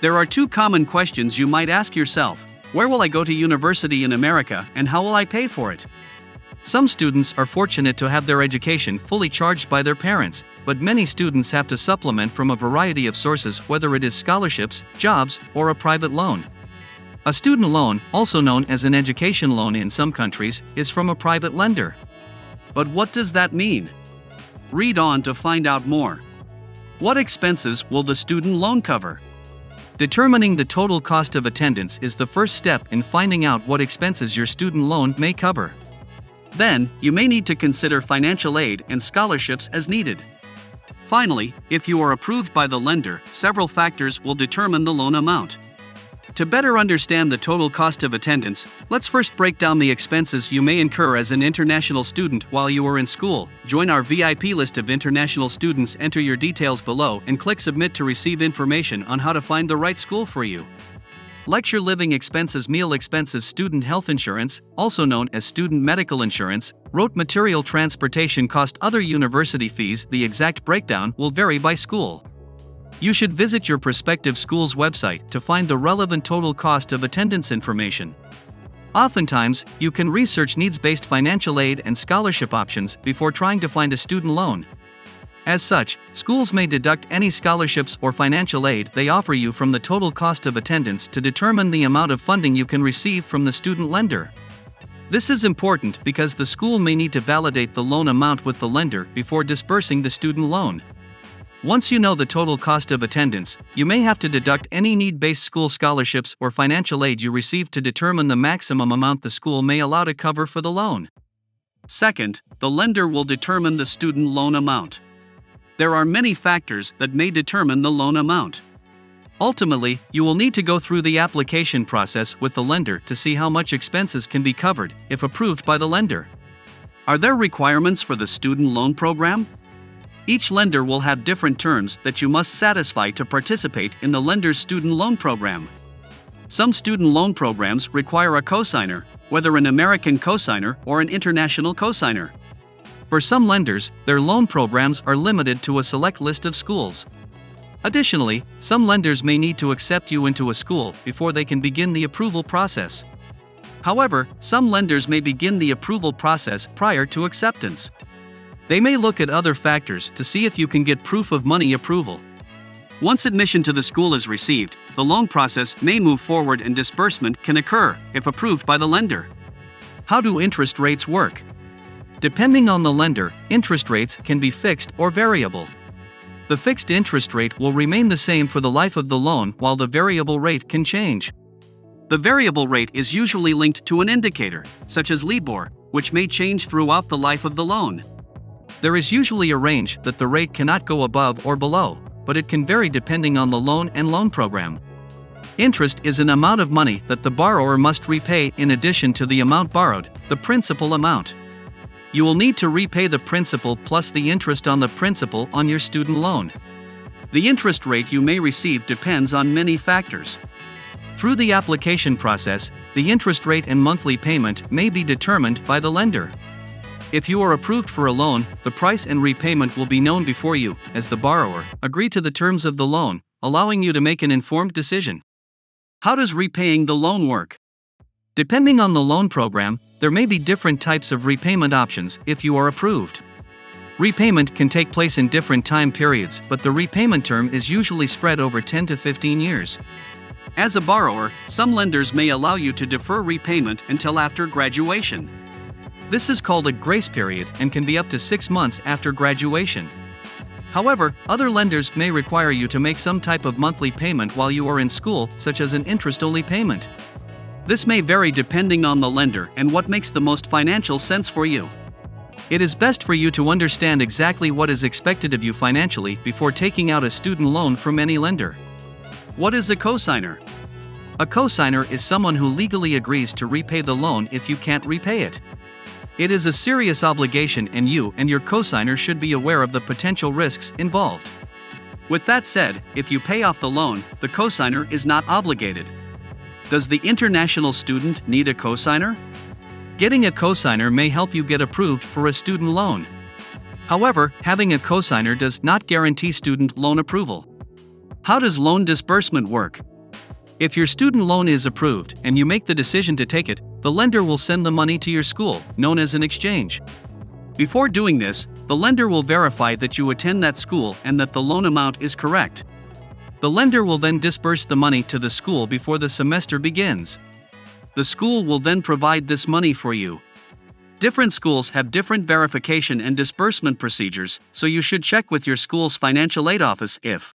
There are two common questions you might ask yourself. Where will I go to university in America, and how will I pay for it? Some students are fortunate to have their education fully charged by their parents, but many students have to supplement from a variety of sources, whether it is scholarships, jobs, or a private loan. A student loan, also known as an education loan in some countries, is from a private lender. But what does that mean? Read on to find out more. What expenses will the student loan cover? Determining the total cost of attendance is the first step in finding out what expenses your student loan may cover. Then, you may need to consider financial aid and scholarships as needed. Finally, if you are approved by the lender, several factors will determine the loan amount. To better understand the total cost of attendance, let's first break down the expenses you may incur as an international student while you are in school. Join our VIP list of international students, enter your details below, and click Submit to receive information on how to find the right school for you. Lecture living expenses, meal expenses, student health insurance, also known as student medical insurance, rote material transportation cost, other university fees. The exact breakdown will vary by school. You should visit your prospective school's website to find the relevant total cost of attendance information. Oftentimes, you can research needs-based financial aid and scholarship options before trying to find a student loan. As such, schools may deduct any scholarships or financial aid they offer you from the total cost of attendance to determine the amount of funding you can receive from the student lender. This is important because the school may need to validate the loan amount with the lender before disbursing the student loan. Once you know the total cost of attendance, you may have to deduct any need-based school scholarships or financial aid you receive to determine the maximum amount the school may allow to cover for the loan. Second, the lender will determine the student loan amount. There are many factors that may determine the loan amount. Ultimately, you will need to go through the application process with the lender to see how much expenses can be covered, if approved by the lender. Are there requirements for the student loan program? Each lender will have different terms that you must satisfy to participate in the lender's student loan program. Some student loan programs require a cosigner, whether an American cosigner or an international cosigner. For some lenders, their loan programs are limited to a select list of schools. Additionally, some lenders may need to accept you into a school before they can begin the approval process. However, some lenders may begin the approval process prior to acceptance. They may look at other factors to see if you can get proof of money approval. Once admission to the school is received, the loan process may move forward and disbursement can occur if approved by the lender. How do interest rates work? Depending on the lender, interest rates can be fixed or variable. The fixed interest rate will remain the same for the life of the loan, while the variable rate can change. The variable rate is usually linked to an indicator, such as LIBOR, which may change throughout the life of the loan. There is usually a range that the rate cannot go above or below, but it can vary depending on the loan and loan program. Interest is an amount of money that the borrower must repay in addition to the amount borrowed, the principal amount. You will need to repay the principal plus the interest on the principal on your student loan. The interest rate you may receive depends on many factors. Through the application process, the interest rate and monthly payment may be determined by the lender. If you are approved for a loan, the price and repayment will be known before you, as the borrower, agree to the terms of the loan, allowing you to make an informed decision. How does repaying the loan work? Depending on the loan program, there may be different types of repayment options if you are approved. Repayment can take place in different time periods, but the repayment term is usually spread over 10 to 15 years. As a borrower, some lenders may allow you to defer repayment until after graduation. This is called a grace period and can be up to 6 months after graduation. However, other lenders may require you to make some type of monthly payment while you are in school, such as an interest-only payment. This may vary depending on the lender and what makes the most financial sense for you. It is best for you to understand exactly what is expected of you financially before taking out a student loan from any lender. What is a cosigner? A cosigner is someone who legally agrees to repay the loan if you can't repay it. It is a serious obligation, and you and your cosigner should be aware of the potential risks involved. With that said, if you pay off the loan, the cosigner is not obligated. Does the international student need a cosigner? Getting a cosigner may help you get approved for a student loan. However, having a cosigner does not guarantee student loan approval. How does loan disbursement work? If your student loan is approved and you make the decision to take it, the lender will send the money to your school, known as an exchange. Before doing this, the lender will verify that you attend that school and that the loan amount is correct. The lender will then disburse the money to the school before the semester begins. The school will then provide this money for you. Different schools have different verification and disbursement procedures, so you should check with your school's financial aid office if